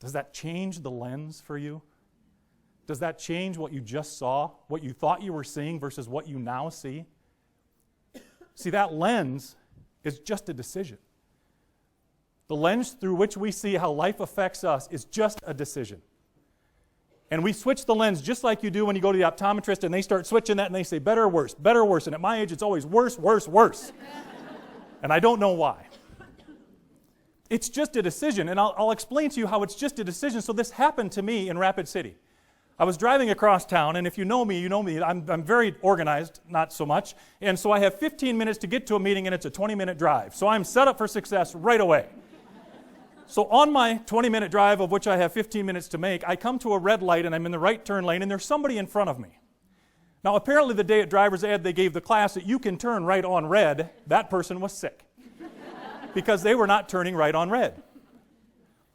does that change the lens for you? Does that change what you just saw, what you thought you were seeing versus what you now see? See, that lens is just a decision. The lens through which we see how life affects us is just a decision. And we switch the lens just like you do when you go to the optometrist and they start switching that and they say, better or worse, better or worse. And at my age, it's always worse, worse, worse. And I don't know why. It's just a decision, and I'll explain to you how it's just a decision. So this happened to me in Rapid City. I was driving across town, and if you know me, you know me. I'm very organized, not so much. And so I have 15 minutes to get to a meeting, and it's a 20-minute drive. So I'm set up for success right away. So on my 20-minute drive, of which I have 15 minutes to make, I come to a red light, and I'm in the right turn lane, and there's somebody in front of me. Now, apparently the day at driver's ed, they gave the class that you can turn right on red. That person was sick because they were not turning right on red.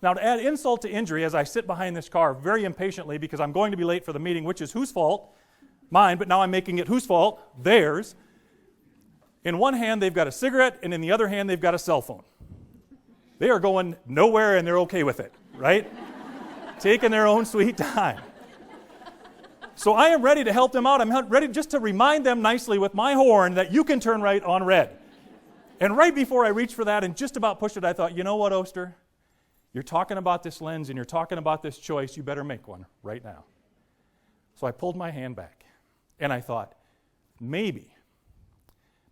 Now, to add insult to injury, as I sit behind this car very impatiently because I'm going to be late for the meeting, which is whose fault? Mine, but now I'm making it whose fault? Theirs. In one hand, they've got a cigarette, and in the other hand, they've got a cell phone. They are going nowhere, and they're okay with it, right? Taking their own sweet time. So I am ready to help them out. I'm ready just to remind them nicely with my horn that you can turn right on red. And right before I reached for that and just about pushed it, I thought, you know what, Oster? You're talking about this lens and you're talking about this choice. You better make one right now. So I pulled my hand back and I thought, maybe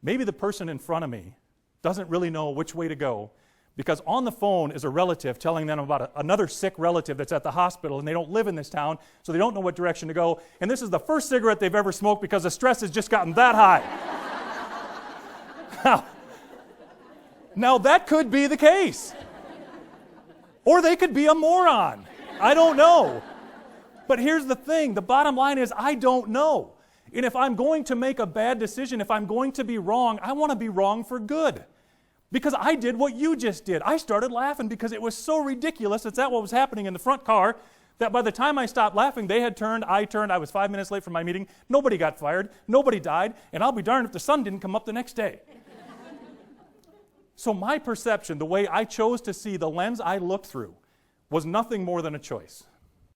the person in front of me doesn't really know which way to go because on the phone is a relative telling them about another sick relative that's at the hospital and they don't live in this town, so they don't know what direction to go. And this is the first cigarette they've ever smoked because the stress has just gotten that high. Now that could be the case. Or they could be a moron. I don't know. But here's the thing. The bottom line is I don't know. And if I'm going to make a bad decision, if I'm going to be wrong, I want to be wrong for good. Because I did what you just did. I started laughing because it was so ridiculous. It's that what was happening in the front car that by the time I stopped laughing, they had turned, I turned, I was 5 minutes late for my meeting. Nobody got fired. Nobody died. And I'll be darned if the sun didn't come up the next day. So my perception, the way I chose to see the lens I looked through, was nothing more than a choice.